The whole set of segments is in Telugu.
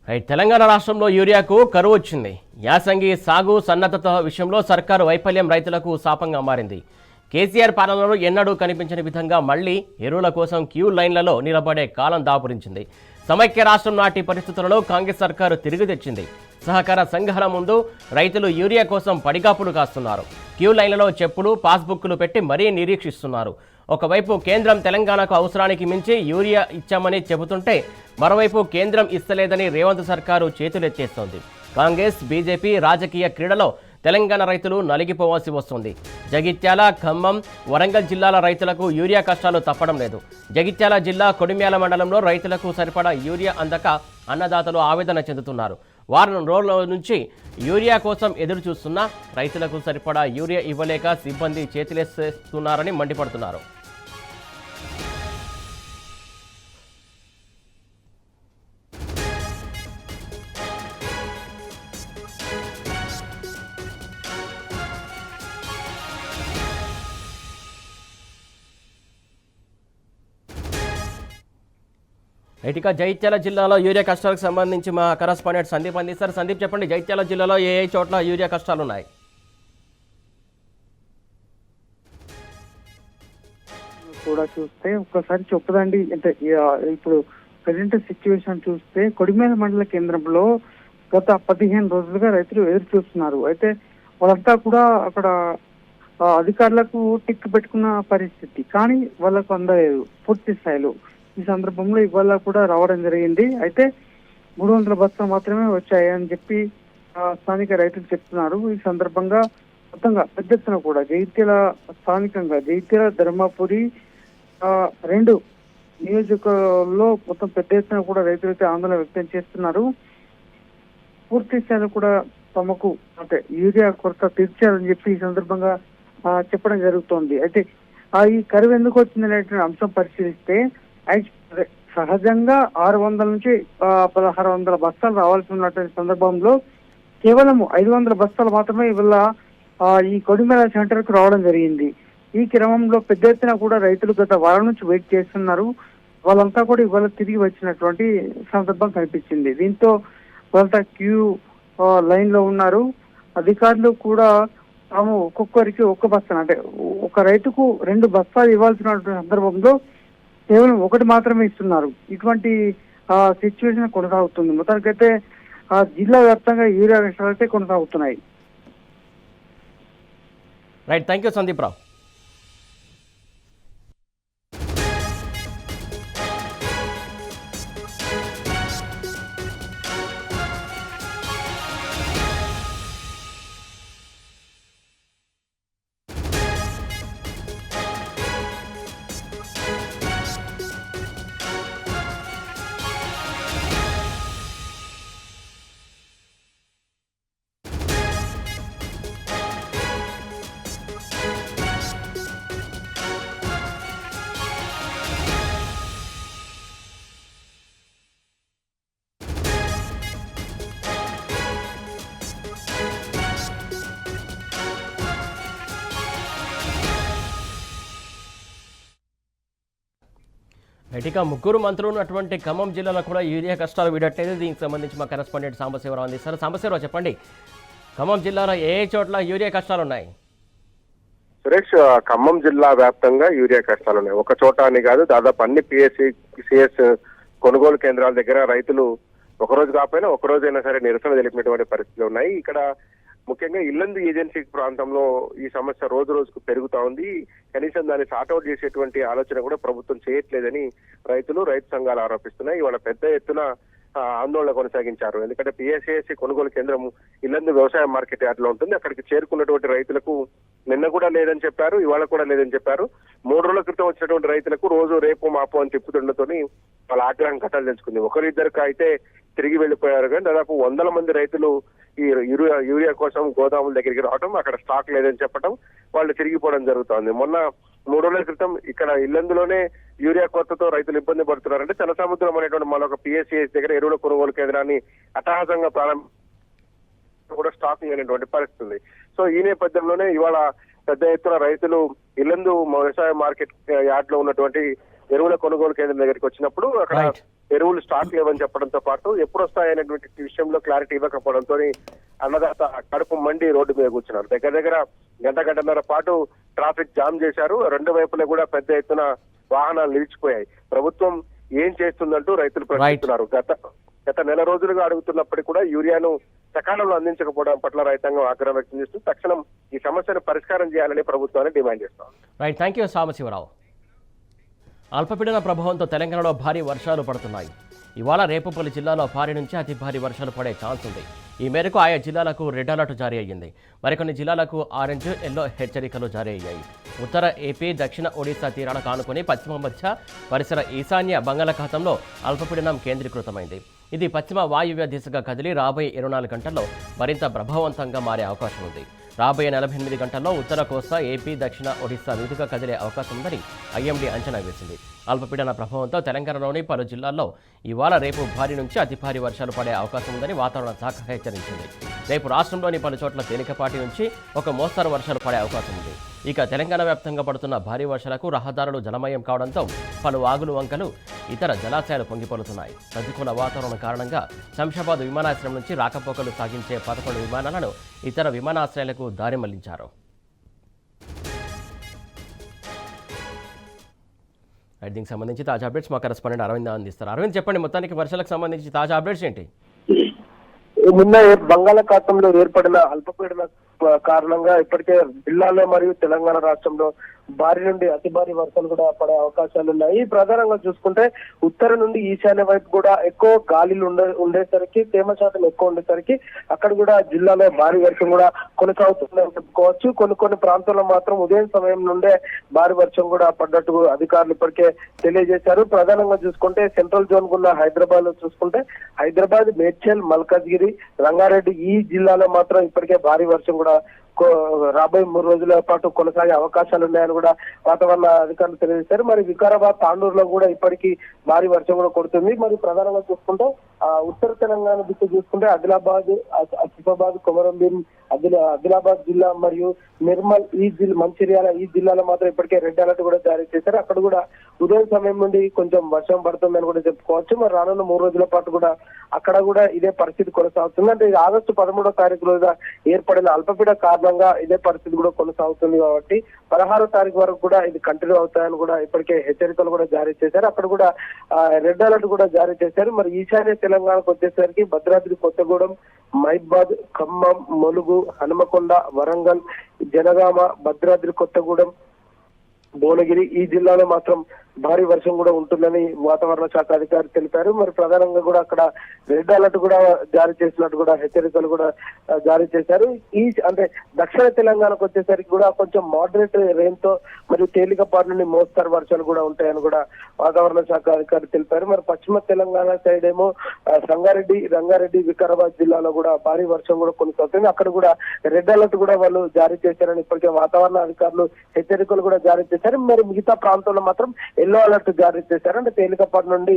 తెలంగాణ రాష్ట్రంలో యూరియాకు కరువు వచ్చింది. యాసంగి సాగు సన్నద్ధత విషయంలో సర్కారు వైఫల్యం రైతులకు శాపంగా మారింది. కేసీఆర్ పాలనలో ఎన్నడూ కనిపించని విధంగా మళ్లీ ఎరువుల కోసం క్యూ లైన్లలో నిలబడే కాలం దాపురించింది. సమైక్య రాష్ట్రం నాటి పరిస్థితులలో కాంగ్రెస్ సర్కారు తిరిగి తెచ్చింది. సహకార సంఘాల ముందు రైతులు యూరియా కోసం పడిగాపులు కాస్తున్నారు. క్యూ లైన్లలో చెప్పులు పాస్బుక్లు పెట్టి మరీ నిరీక్షిస్తున్నారు. ఒకవైపు కేంద్రం తెలంగాణకు అవసరానికి మించి యూరియా ఇచ్చామని చెబుతుంటే మరోవైపు కేంద్రం ఇస్తలేదని రేవంత్ సర్కారు చేతులెత్తేస్తోంది. కాంగ్రెస్ బీజేపీ రాజకీయ క్రీడలో తెలంగాణ రైతులు నలిగిపోవాల్సి వస్తుంది. జగిత్యాల, ఖమ్మం, వరంగల్ జిల్లాల రైతులకు యూరియా కష్టాలు తప్పడం లేదు. జగిత్యాల జిల్లా కొడిమ్యాల మండలంలో రైతులకు సరిపడా యూరియా అందక అన్నదాతలు ఆవేదన చెందుతున్నారు. వారం రోజుల నుంచి యూరియా కోసం ఎదురు చూస్తున్నా రైతులకు సరిపడా యూరియా ఇవ్వలేక సిబ్బంది చేతులేస్తున్నారని మండిపడుతున్నారు. ఇక జగిత్యాల జిల్లాలో యూరియా కష్టాలకు సంబంధించి మా కరస్పాండెంట్ సందీప్ అందిస్తారు. సందీప్, చెప్పండి, జగిత్యాల జిల్లాలో ఏ చోట్ల యూరియా కష్టాలు ఉన్నాయి? కూడా చూస్తే ఒక్కసారి చెప్పదండి. అంటే ఇప్పుడు ప్రజెంట్ సిచ్యువేషన్ చూస్తే కొడిమేల మండల కేంద్రంలో గత 15 రోజులుగా రైతులు ఎదురు చూస్తున్నారు. అయితే వాళ్ళంతా కూడా అక్కడ అధికారులకు టిక్ పెట్టుకున్న పరిస్థితి, కానీ వాళ్ళకు అందలేదు పూర్తి స్థాయిలో. ఈ సందర్భంలో ఇవాళ కూడా రావడం జరిగింది. అయితే 300 బస్తాలు మాత్రమే వచ్చాయి అని చెప్పి స్థానిక రైతులు చెప్తున్నారు. ఈ సందర్భంగా మొత్తంగా పెద్ద ఎత్తున కూడా స్థానికంగా జగిత్యాల, ధర్మపురి 2 నియోజకవర్గాల్లో మొత్తం పెద్ద ఎత్తున కూడా రైతులైతే ఆందోళన వ్యక్తం చేస్తున్నారు. పూర్తి స్థాయిలో కూడా తమకు అంటే యూరియా కొరత తీర్చారని చెప్పి ఈ సందర్భంగా చెప్పడం జరుగుతోంది. అయితే ఈ కరువు ఎందుకు వచ్చిందనేటువంటి అంశం పరిశీలిస్తే సహజంగా 600 నుంచి 1600 బస్తాలు రావాల్సి ఉన్నటువంటి సందర్భంలో కేవలం 500 బస్తాలు మాత్రమే ఇవాళ ఈ కొడిమేల సెంటర్ కు రావడం జరిగింది. ఈ క్రమంలో పెద్ద ఎత్తున కూడా రైతులు గత వారం నుంచి వెయిట్ చేస్తున్నారు. వాళ్ళంతా కూడా ఇవాళ తిరిగి వచ్చినటువంటి సందర్భం కనిపించింది. దీంతో వాళ్ళంతా క్యూ లైన్ లో ఉన్నారు. అధికారులు కూడా తాము ఒక్కొక్కరికి ఒక్క బస్తా అంటే ఒక రైతుకు 2 బస్తాలు ఇవ్వాల్సిన సందర్భంలో కేవలం 1 మాత్రమే ఇస్తున్నారు. ఇటువంటి సిచ్యువేషన్ కొనసాగుతుంది. మొత్తానికైతే జిల్లా వ్యాప్తంగా యూరియా కష్టాలు అయితే కొనసాగుతున్నాయి. రైట్, థ్యాంక్ యూ సందీప్ రావు. ఇక ముగ్గురు మంత్రులు ఉన్నటువంటి ఖమ్మం జిల్లాలో కూడా యూరియా కష్టాలు వీడట్లేదు. దీనికి సంబంధించి మా కరెస్పాండెంట్ సాంబశివరావు అందిస్తారు. సాంబశివరావు, చెప్పండి, ఖమ్మం జిల్లాలో ఏ చోట్ల యూరియా కష్టాలు ఉన్నాయి? సురేష్, ఖమ్మం జిల్లా వ్యాప్తంగా యూరియా కష్టాలు ఉన్నాయి. ఒక చోట అని కాదు, దాదాపు అన్ని సిఎస్ కొనుగోలు కేంద్రాల దగ్గర రైతులు ఒకరోజు కాకపోయినా ఒక రోజైనా సరే నిరసన తెలిపినటువంటి పరిస్థితులు ఉన్నాయి. ఇక్కడ ముఖ్యంగా ఇల్లందు ఏజెన్సీ ప్రాంతంలో ఈ సమస్య రోజు రోజుకు పెరుగుతా ఉంది. కనీసం దాన్ని సార్ట్అవుట్ చేసేటువంటి ఆలోచన కూడా ప్రభుత్వం చేయట్లేదని రైతు సంఘాలు ఆరోపిస్తున్నాయి. ఇవాళ పెద్ద ఎత్తున ఆందోళన కొనసాగించారు. ఎందుకంటే పిఎస్ఏఎస్సి కొనుగోలు కేంద్రం ఇల్లందు వ్యవసాయ మార్కెట్ యార్డ్ లో ఉంటుంది. అక్కడికి చేరుకున్నటువంటి రైతులకు నిన్న కూడా లేదని చెప్పారు, ఇవాళ కూడా లేదని చెప్పారు. 3 రోజుల క్రితం వచ్చినటువంటి రైతులకు రోజు రేపు మాపు అని చెప్పుతుండతోని వాళ్ళ ఆగ్రహం కథలు తెలుసుకుంది. ఒకరిద్దరికి అయితే తిరిగి వెళ్లిపోయారు, కానీ దాదాపు 100 మంది రైతులు ఈ యూరియా కోసం గోదాముల దగ్గరికి రావడం, అక్కడ స్టాక్ లేదని చెప్పడం, వాళ్ళు తిరిగిపోవడం జరుగుతోంది. మొన్న 3 రోజుల క్రితం ఇక్కడ ఇల్లందులోనే యూరియా కొరతతో రైతులు ఇబ్బంది పడుతున్నారంటే చనసముద్రం అనేటువంటి మరొక పిఎస్సిఎస్ దగ్గర ఎరువుల కొనుగోలు కేంద్రాన్ని అట్టహాసంగా కూడా స్టాక్ లేనటువంటి పరిస్థితి ఉంది. సో ఈ నేపథ్యంలోనే ఇవాళ పెద్ద ఎత్తున రైతులు ఇల్లందు వ్యవసాయ మార్కెట్ యార్డ్ లో ఉన్నటువంటి ఎరువుల కొనుగోలు కేంద్రం దగ్గరికి వచ్చినప్పుడు అక్కడ ఎరువులు స్టాక్ లేవని చెప్పడంతో పాటు ఎప్పుడు వస్తాయనేటువంటి విషయంలో క్లారిటీ ఇవ్వకపోవడంతో అన్నదాత కడుపు మండి రోడ్డు మీద కూర్చున్నారు. దగ్గర గంటన్నర పాటు ట్రాఫిక్ జామ్ చేశారు. రెండు వైపులా కూడా పెద్ద ఎత్తున వాహనాలు నిలిచిపోయాయి. ప్రభుత్వం ఏం చేస్తుందంటూ రైతులు ప్రశ్నిస్తున్నారు. గత నెల రోజులుగా అడుగుతున్నప్పటికీ కూడా యూరియాను సకాలంలో అందించకపోవడం పట్ల రైతాంగం ఆగ్రహం వ్యక్తం చేస్తూ తక్షణం ఈ సమస్యను పరిష్కారం చేయాలని ప్రభుత్వాన్ని డిమాండ్ చేస్తాం. Right, thank you Sambasivarao. అల్పపీడన ప్రభావంతో తెలంగాణలో భారీ వర్షాలు పడుతున్నాయి. ఇవాళ రేపు పలు జిల్లాలో భారీ నుంచి అతి భారీ వర్షాలు పడే ఛాన్స్ ఉంది. ఈ మేరకు ఆయా జిల్లాలకు రెడ్ అలర్ట్ జారీ అయ్యింది. మరికొన్ని జిల్లాలకు ఆరెంజ్, ఎల్లో హెచ్చరికలు జారీ అయ్యాయి. ఉత్తర ఏపీ, దక్షిణ ఒడిశా తీరాలకు ఆనుకుని పశ్చిమ మధ్య పరిసర ఈశాన్య బంగాళాఖాతంలో అల్పపీడనం కేంద్రీకృతమైంది. ఇది పశ్చిమ వాయువ్య దిశగా కదిలి రాబోయే 24 గంటల్లో మరింత ప్రభావవంతంగా మారే అవకాశం ఉంది. రాబోయే 48 గంటల్లో ఉత్తర కోస్తా, ఏపీ, దక్షిణ ఒడిశా మీదుగా కదిలే అవకాశం ఉందని ఐఎండీ అంచనా వేసింది. అల్పపీడన ప్రభావంతో తెలంగాణలోని పలు జిల్లాల్లో ఇవాళ రేపు భారీ నుంచి అతి భారీ వర్షాలు పడే అవకాశం ఉందని వాతావరణ శాఖ హెచ్చరించింది. రేపు రాష్ట్రంలోని పలు చోట్ల తేలికపాటి నుంచి ఒక మోస్తరు వర్షాలు పడే అవకాశం ఉంది. ఇక తెలంగాణ వ్యాప్తంగా పడుతున్న భారీ వర్షాలకు రహదారులు జలమయం కావడంతో పలు వాగులు, వంకలు, ఇతర జలాశయాలు పొంగిపొలుతున్నాయి. ప్రతికూల వాతావరణం కారణంగా శంషాబాద్ విమానాశ్రయం నుంచి రాకపోకలు సాగించే 11 విమానాలను ఇతర విమానాశ్రయాలకు దారి మళ్లించారు. దీనికి సంబంధించి తాజా అప్డేట్స్ మా కరెస్పాండెంట్ అరవింద్ అందిస్తారు. అరవింద్, చెప్పండి, మొత్తానికి వర్షాలకు సంబంధించి తాజా అప్డేట్స్ ఏంటి? నిన్న బంగాళాఖాతంలో ఏర్పడిన అల్పపీడన కారణంగా ఇప్పటికే జిల్లాలో మరియు తెలంగాణ రాష్ట్రంలో భారీ నుండి అతి భారీ వర్షాలు కూడా పడే అవకాశాలు ఉన్నాయి. ప్రధానంగా చూసుకుంటే ఉత్తర నుండి ఈశాన్య వైపు కూడా ఎక్కువ గాలిలు ఉండేసరికి, తేమ శాతం ఎక్కువ ఉండేసరికి అక్కడ కూడా జిల్లాలో భారీ వర్షం కూడా కొనసాగుతుందని చెప్పుకోవచ్చు. కొన్ని ప్రాంతాల్లో మాత్రం ఉదయం సమయం నుండే భారీ వర్షం కూడా పడ్డట్టు అధికారులు ఇప్పటికే తెలియజేశారు. ప్రధానంగా చూసుకుంటే సెంట్రల్ జోన్ ఉన్న హైదరాబాద్ లో చూసుకుంటే హైదరాబాద్, మేడ్చల్, మల్కాజ్గిరి, రంగారెడ్డి ఈ జిల్లాలో మాత్రం ఇప్పటికే భారీ వర్షం కూడా రాబోయే 3 రోజుల పాటు కొనసాగే అవకాశాలు ఉన్నాయని కూడా వాతావరణ అధికారులు తెలియజేశారు. మరి వికారాబాద్, తాండూరులో కూడా ఇప్పటికీ భారీ వర్షం కూడా కొడుతుంది. మరి ప్రధానంగా చూసుకుంటే ఉత్తర తెలంగాణ దిక్కు చూసుకుంటే ఆదిలాబాద్, ఆసిఫాబాద్, కొమరంభీం, ఆదిలాబాద్ జిల్లా మరియు నిర్మల్ మంచిర్యాల ఈ జిల్లాలో మాత్రం ఇప్పటికే రెడ్ అలర్ట్ కూడా జారీ చేశారు. అక్కడ కూడా ఉదయం సమయం నుండి కొంచెం వర్షం పడుతుందని కూడా చెప్పుకోవచ్చు. మరి రానున్న 3 రోజుల పాటు కూడా అక్కడ కూడా ఇదే పరిస్థితి కొనసాగుతుంది. అంటే ఆగస్టు 13వ తారీఖు రోజున ఏర్పడిన అల్పపీడన కారణంగా ఇదే పరిస్థితి కూడా కొనసాగుతుంది కాబట్టి 16వ తారీఖు వరకు కూడా ఇది కంటిన్యూ అవుతాయని కూడా ఇప్పటికే హెచ్చరికలు కూడా జారీ చేశారు. అక్కడ కూడా రెడ్ అలర్ట్ కూడా జారీ చేశారు. మరి ఈశాన్య తెలంగాణకు వచ్చేసరికి భద్రాద్రి కొత్తగూడెం, మహబూబాద్, ఖమ్మం, ములుగు, హనుమకొండ, వరంగల్, జనగామ, భద్రాద్రి కొత్తగూడెం, భువనగిరి ఈ జిల్లాలో మాత్రం భారీ వర్షం కూడా ఉంటుందని వాతావరణ శాఖ అధికారులు తెలిపారు. మరి ప్రధానంగా కూడా అక్కడ రెడ్ అలర్ట్ కూడా జారీ చేసినట్టు కూడా హెచ్చరికలు కూడా జారీ చేశారు. అంటే దక్షిణ తెలంగాణకు వచ్చేసరికి కూడా కొంచెం మోడరేట్ రెయిన్ తో మరియు తేలికపాటి నుండి మోస్తరు వర్షాలు కూడా ఉంటాయని కూడా వాతావరణ శాఖ అధికారులు తెలిపారు. మరి పశ్చిమ తెలంగాణ సైడ్ ఏమో రంగారెడ్డి, వికారాబాద్ జిల్లాలో కూడా భారీ వర్షం కూడా కొనసాగుతుంది. అక్కడ కూడా రెడ్ అలర్ట్ కూడా వాళ్ళు జారీ చేశారని ఇప్పటికే వాతావరణ అధికారులు హెచ్చరికలు కూడా జారీ చేశారు. మరి మిగతా ప్రాంతాల్లో మాత్రం ఎల్లో అలర్ట్ జారీ చేశారు. అంటే తేలికపాటి నుండి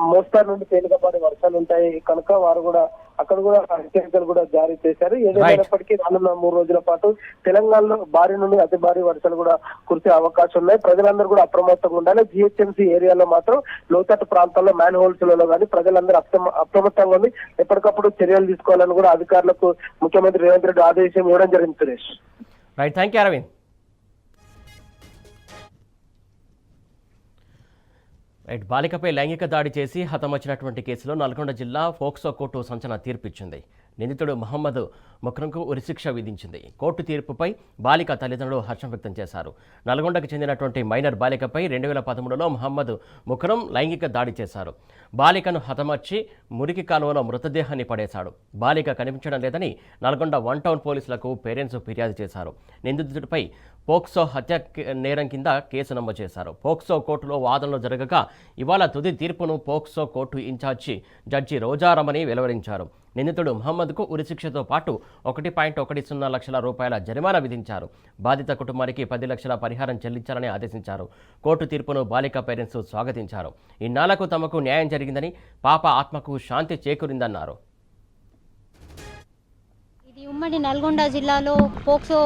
మోస్తారు నుండి తేలికపాటి వర్షాలు ఉంటాయి కనుక వారు కూడా అక్కడ కూడా హెచ్చరికలు కూడా జారీ చేశారు. ఏదైనప్పటికీ రానున్న 3 రోజుల పాటు తెలంగాణలో భారీ నుండి అతి భారీ వర్షాలు కూడా కురిసే అవకాశం ఉన్నాయి. ప్రజలందరూ కూడా అప్రమత్తంగా ఉండాలి. జిహెచ్ఎంసీ ఏరియాలో మాత్రం లోతట్టు ప్రాంతాల్లో మ్యాన్ హోల్స్ లలో కానీ ప్రజలందరూ అప్రమత్తంగా ఉండి ఎప్పటికప్పుడు చర్యలు తీసుకోవాలని కూడా అధికారులకు ముఖ్యమంత్రి రేవంత్ రెడ్డి ఆదేశం ఇవ్వడం జరిగింది. Suresh, right, thank you Aravind. Right, బాలికపై లైంగిక దాడి చేసి హతమొచ్చినటువంటి కేసులో నల్గొండ జిల్లా ఫోక్సో కోర్టు సంచలన తీర్పిచ్చింది. నిందితుడు మహమ్మద్ ముక్రంకు ఉరిశిక్ష విధించింది. కోర్టు తీర్పుపై బాలిక తల్లిదండ్రులు హర్షం వ్యక్తం చేశారు. నల్గొండకు చెందినటువంటి మైనర్ బాలికపై 2013లో మహమ్మద్ ముక్రం లైంగిక దాడి చేశారు. బాలికను హతమర్చి మురికి కాలువలో మృతదేహాన్ని పడేశాడు. బాలిక కనిపించడం లేదని నల్గొండ 1 టౌన్ పోలీసులకు పేరెంట్స్ ఫిర్యాదు చేశారు. నిందితుడిపై పోక్సో హత్య నేరం కింద కేసు నమోదు చేశారు. పోక్సో కోర్టులో వాదనలు జరగగా ఇవాళ తుది తీర్పును POCSO court incharge judge Rojaramani వెలువరించారు. నిందితుడు మహమ్మద్కు ఉరిశిక్షతో పాటు 1.10 లక్షల రూపాయల జరిమానా విధించారు. బాధిత కుటుంబానికి 10 లక్షల పరిహారం చెల్లించాలని ఆదేశించారు. కోర్టు తీర్పును బాలిక పేరెంట్స్ స్వాగతించారు. ఇన్నాళ్లకు తమకు న్యాయం జరిగిందని, పాప ఆత్మకు శాంతి చేకూరిందన్నారు. ఇది ఉమ్మడి నల్గొండ జిల్లాలో పోక్సో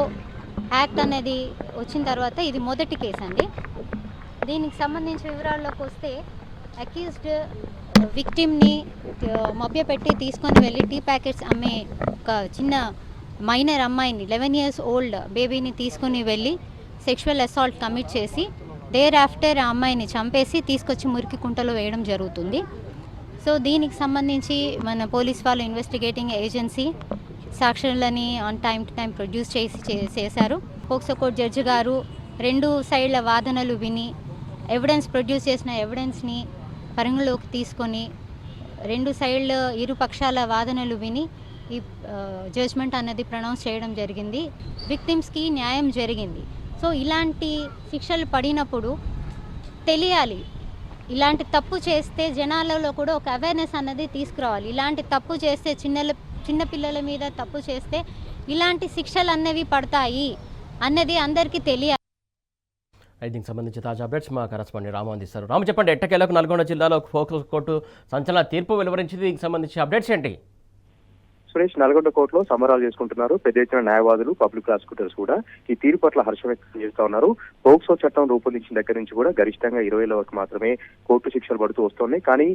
యాక్ట్ అనేది వచ్చిన తర్వాత ఇది మొదటి కేసు అండి. దీనికి సంబంధించిన వివరాల్లోకి వస్తే అక్యూజ్డ్ విక్టిమ్ని మభ్యపెట్టి తీసుకొని వెళ్ళి టీ ప్యాకెట్స్ అమ్మే ఒక చిన్న మైనర్ అమ్మాయిని 11 years ఓల్డ్ బేబీని తీసుకుని వెళ్ళి సెక్షువల్ అసాల్ట్ కమిట్ చేసి దేర్ ఆఫ్టర్ ఆ అమ్మాయిని చంపేసి తీసుకొచ్చి మురికి కుంటలో వేయడం జరుగుతుంది. సో దీనికి సంబంధించి మన పోలీస్ వాళ్ళు ఇన్వెస్టిగేటింగ్ ఏజెన్సీ సాక్షులని on time to time produce చేశారు. పోక్సో కోర్టు జడ్జి గారు 2 సైడ్ల వాదనలు విని ప్రొడ్యూస్ చేసిన ఎవిడెన్స్ని పరిగణలోకి తీసుకొని 2 సైడ్ల ఇరు పక్షాల వాదనలు విని ఈ జడ్జ్మెంట్ అన్నది ప్రొనౌన్స్ చేయడం జరిగింది. విక్టిమ్స్కి న్యాయం జరిగింది. సో ఇలాంటి శిక్షలు పడినప్పుడు తెలియాలి, ఇలాంటి తప్పు చేస్తే జనాలలో కూడా ఒక అవేర్నెస్ అన్నది తీసుకురావాలి. ఇలాంటి తప్పు చేస్తే చిన్న పిల్లల మీద తప్పు చేస్తే ఇలాంటి శిక్షలు అన్నవి పడతాయి అన్నది అందరికీ తెలియాలి. దీనికి సంబంధించి తాజా అప్డేట్స్ మా కరెస్పాండెంట్ రాము అందిస్తారు. రాము, చెప్పండి. ఎట్టకేలకు నల్గొండ జిల్లాలో పోక్సో కోర్టు సంచలన తీర్పు వెలువరించింది. దీనికి సంబంధించి అప్డేట్స్ ఏంటి? సురేష్, నల్గొండ కోర్టులో సంబరాలు చేసుకుంటున్నారు. పెద్ద ఎత్తున న్యాయవాదులు, పబ్లిక్ ప్రాసిక్యూటర్స్ కూడా ఈ తీర్పు పట్ల హర్షం వ్యక్తం చేస్తా ఉన్నారు. పోక్సో చట్టం రూపొందించిన దగ్గర నుంచి కూడా గరిష్టంగా 20 ఏళ్ల వరకు మాత్రమే కోర్టు శిక్షలు పడుతూ వస్తున్నాయి. కానీ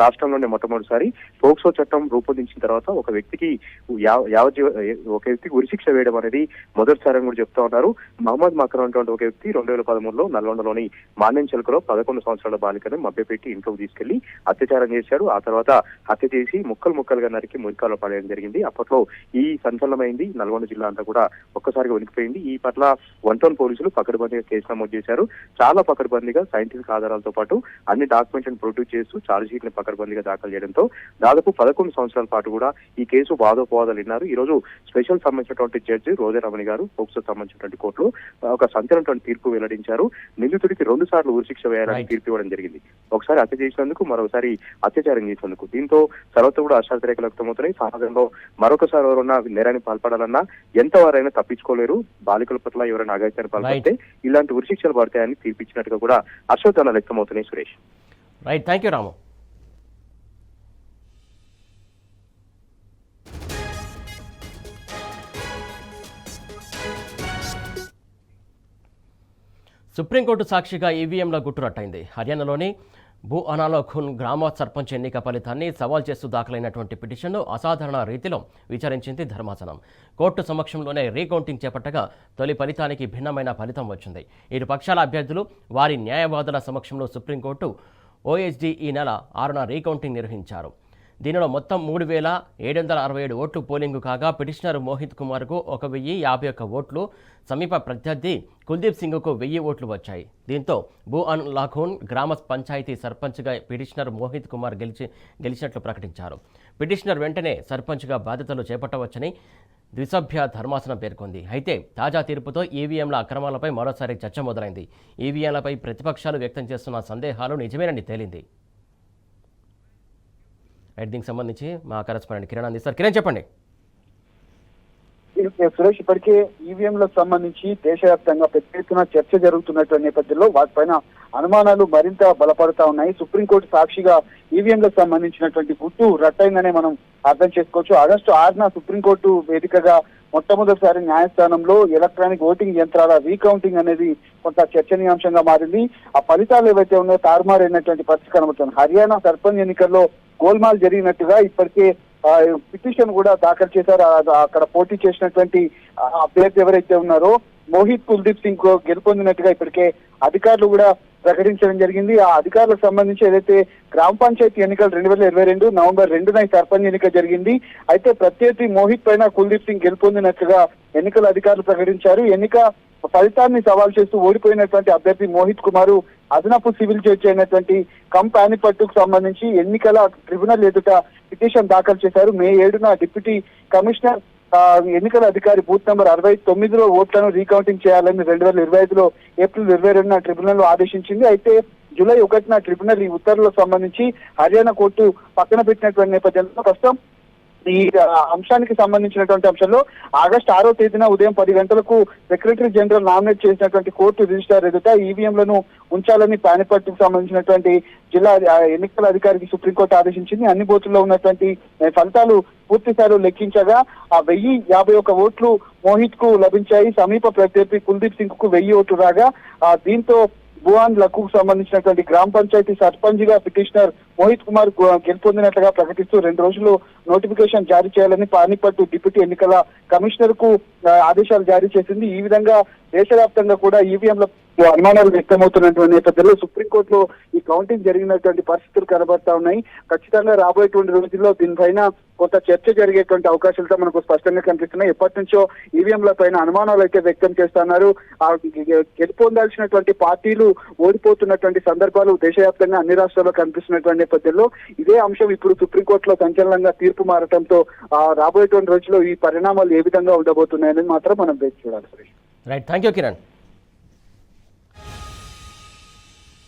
రాష్ట్రంలోనే మొట్టమొదటిసారి పోక్సో చట్టం రూపొందించిన తర్వాత ఒక వ్యక్తికి ఉరిశిక్ష వేయడం అనేది మొదటిసారి అని కూడా చెప్తా ఉన్నారు. మహమ్మద్ మకర్ అనేటువంటి ఒక వ్యక్తి 2013లో నల్గొండలోని మాన్యంచెలకలో 11 సంవత్సరాల బాలికను మభ్యపెట్టి ఇంట్లోకి తీసుకెళ్లి అత్యాచారం చేశారు. ఆ తర్వాత హత్య చేసి ముక్కలుగా నరికి మురికాలు పడేయడం జరిగింది. అప్పట్లో ఈ సంచలనమైంది. నల్గొండ జిల్లా అంతా కూడా ఒక్కసారిగా వణికిపోయింది. ఈ పట్ల 1 టౌన్ పోలీసులు పకడ్బందీగా కేసు నమోదు చేశారు. చాలా పకడ్బందీగా సైంటిఫిక్ ఆధారాలతో పాటు అన్ని డాక్యుమెంట్లను ప్రొడ్యూస్ చేస్తూ ఛార్జ్ షీట్ ని పకడ్బందీగా దాఖలు చేయడంతో దాదాపు 11 సంవత్సరాల పాటు కూడా ఈ కేసు వాదోపవాదాలు విన్నారు. ఈ రోజు స్పెషల్ సంబంధించినటువంటి జడ్జి రోజారమణి గారు పోక్సో సంబంధించినటువంటి కోర్టులో ఒక సంచలనటువంటి తీర్పు వెల్లడించారు. నిందితుడికి 2 సార్లు ఉరిశిక్ష వేయాలని తీర్పు ఇవ్వడం జరిగింది. ఒకసారి హత్య చేసినందుకు, మరోసారి అత్యాచారం చేసినందుకు. దీంతో సర్వత్ర కూడా హర్షాతిరేకలు వ్యక్తమవుతున్నాయి. సమాజంలో మరొకసారి ఎవరైనా నేరాన్ని పాల్పడాలన్నా ఎంతవారైనా తప్పించుకోలేరు. బాలికల పట్ల ఎవరైనా అఘాయిత్యాన్ని పాల్పడితే ఇలాంటి ఉరిశిక్షలు పడతాయని తీర్పిచ్చినట్టుగా కూడా హర్షోద్గానాలు వ్యక్తమవుతున్నాయి. Suresh, right, thank you Ramu. Supreme court సాక్షిగా ఈవీఎంల గుట్టురట్టయింది. హర్యానాలోని భూ అనాలోఖున్ గ్రామ సర్పంచ్ ఎన్నిక ఫలితాన్ని సవాల్ చేస్తూ దాఖలైనటువంటి పిటిషన్ను అసాధారణ రీతిలో విచారించింది ధర్మాసనం. కోర్టు సమక్షంలోనే రీకౌంటింగ్ చేపట్టగా తొలి ఫలితానికి భిన్నమైన ఫలితం వచ్చింది. ఇరు పక్షాల అభ్యర్థులు, వారి న్యాయవాదుల సమక్షంలో సుప్రీంకోర్టు ఓఎస్డీ ఈ నెల 6న రీకౌంటింగ్ నిర్వహించారు. దీనిలో మొత్తం 3,767 ఓట్లు పోలింగు కాగా పిటిషనర్ మోహిత్ కుమార్కు 1,051 ఓట్లు, సమీప ప్రత్యర్థి కుల్దీప్ సింగ్కు 1000 ఓట్లు వచ్చాయి. దీంతో భూ అన్ లాఖూన్ గ్రామ పంచాయతీ సర్పంచ్గా పిటిషనర్ మోహిత్ కుమార్ గెలిచినట్లు ప్రకటించారు. పిటిషనర్ వెంటనే సర్పంచ్గా బాధ్యతలు చేపట్టవచ్చని ద్విసభ్య ధర్మాసనం పేర్కొంది. అయితే తాజా తీర్పుతో ఈవీఎంల అక్రమాలపై మరోసారి చర్చ మొదలైంది. ఈవీఎంలపై ప్రతిపక్షాలు వ్యక్తం చేస్తున్న సందేహాలు నిజమేనని తేలింది. దీనికి సంబంధించి మా కరెస్పాండెంట్ కిరణ్ అందిస్తారు. కిరణ్, చెప్పండి. సురేష్, ఇప్పటికే ఈవీఎంలకు సంబంధించి దేశవ్యాప్తంగా పెద్ద ఎత్తున చర్చ జరుగుతున్నటువంటి నేపథ్యంలో వాటిపైన అనుమానాలు మరింత బలపడతా ఉన్నాయి. సుప్రీంకోర్టు సాక్షిగా ఈవీఎంలకు సంబంధించినటువంటి గుట్టు రట్టయిందనే మనం అర్థం చేసుకోవచ్చు. ఆగస్టు 6న సుప్రీంకోర్టు వేదికగా మొట్టమొదటిసారి న్యాయస్థానంలో ఎలక్ట్రానిక్ ఓటింగ్ యంత్రాల రీకౌంటింగ్ అనేది కొంత చర్చనీయాంశంగా మారింది. ఆ ఫలితాలు ఏవైతే ఉన్నాయో తారుమారైనటువంటి పరిస్థితి కనబడుతుంది. హర్యానా సర్పంచ్ ఎన్నికల్లో గోల్మాల్ జరిగినట్టుగా ఇప్పటికే పిటిషన్ కూడా దాఖలు చేశారు. అక్కడ పోటీ చేసినటువంటి అభ్యర్థి ఎవరైతే ఉన్నారో మోహిత్ కుల్దీప్ సింగ్ గెలుపొందినట్టుగా ఇప్పటికే అధికారులు కూడా ప్రకటించడం జరిగింది. ఆ అధికారులకు సంబంధించి ఏదైతే గ్రామ పంచాయతీ ఎన్నికలు 2022 నవంబర్ 2న సర్పంచ్ ఎన్నిక జరిగింది. అయితే ప్రత్యర్థి మోహిత్ పైన కుల్దీప్ సింగ్ గెలుపొందినట్లుగా ఎన్నికల అధికారులు ప్రకటించారు. ఎన్నిక ఫలితాన్ని సవాల్ చేస్తూ ఓడిపోయినటువంటి అభ్యర్థి మోహిత్ కుమార్ అదనపు సివిల్ జడ్జి అయినటువంటి కం పానిపట్టుకు సంబంధించి ఎన్నికల ట్రిబ్యునల్ ఎదుట పిటిషన్ దాఖలు చేశారు. మే 7న డిప్యూటీ కమిషనర్ ఎన్నికల అధికారి బూత్ నెంబర్ 69లో ఓట్లను రీకౌంటింగ్ చేయాలని 2025లో ఏప్రిల్ 22న ట్రిబ్యునల్ ఆదేశించింది. అయితే జూలై 1న ట్రిబ్యునల్ ఈ ఉత్తర్వులకు సంబంధించి హర్యానా కోర్టు పక్కన పెట్టినటువంటి నేపథ్యంలో ప్రస్తుతం ఈ అంశానికి సంబంధించినటువంటి అంశంలో ఆగస్టు 6వ తేదీన ఉదయం 10 గంటలకు సెక్రటరీ జనరల్ నామినేట్ చేసినటువంటి కోర్టు రిజిస్ట్రార్ ఎదుట ఈవీఎంలను ఉంచాలని పానిపట్టుకు సంబంధించినటువంటి జిల్లా ఎన్నికల అధికారికి సుప్రీంకోర్టు ఆదేశించింది. అన్ని బూతుల్లో ఉన్నటువంటి ఫలితాలు పూర్తిసారి లెక్కించగా 1051 ఓట్లు మోహిత్ కు లభించాయి. సమీప ప్రత్యర్థి కుల్దీప్ సింగ్ కు 1000 ఓట్లు రాగా దీంతో భువాన్ లకు సంబంధించినటువంటి గ్రామ పంచాయతీ సర్పంచ్ గా పిటిషనర్ మోహిత్ కుమార్ గెలుపొందినట్లుగా ప్రకటిస్తూ 2 రోజుల్లో నోటిఫికేషన్ జారీ చేయాలని పానిపట్టు డిప్యూటీ ఎన్నికల కమిషనర్ కు ఆదేశాలు జారీ చేసింది. ఈ విధంగా దేశవ్యాప్తంగా కూడా ఈవీఎంల అనుమానాలు వ్యక్తమవుతున్నటువంటి నేపథ్యంలో సుప్రీంకోర్టులో ఈ కౌంటింగ్ జరిగినటువంటి పరిస్థితులు కనబడతా ఉన్నాయి. ఖచ్చితంగా రాబోయేటువంటి రోజుల్లో దీనిపైన కొంత చర్చ జరిగేటువంటి అవకాశాలతో మనకు స్పష్టంగా కనిపిస్తున్నాయి. ఎప్పటి నుంచో ఈవీఎంల పైన అనుమానాలు అయితే వ్యక్తం చేస్తున్నారు. గెలుపొందాల్సినటువంటి పార్టీలు ఓడిపోతున్నటువంటి సందర్భాలు దేశవ్యాప్తంగా అన్ని రాష్ట్రాల్లో కనిపిస్తున్నటువంటి నేపథ్యంలో ఇదే అంశం ఇప్పుడు సుప్రీంకోర్టులో సంచలనంగా తీర్పు మారటంతో రాబోయేటువంటి రోజుల్లో ఈ పరిణామాలు ఏ విధంగా ఉండబోతున్నాయని మాత్రం మనం వేచి చూడాలి. Right, thank you Kiran.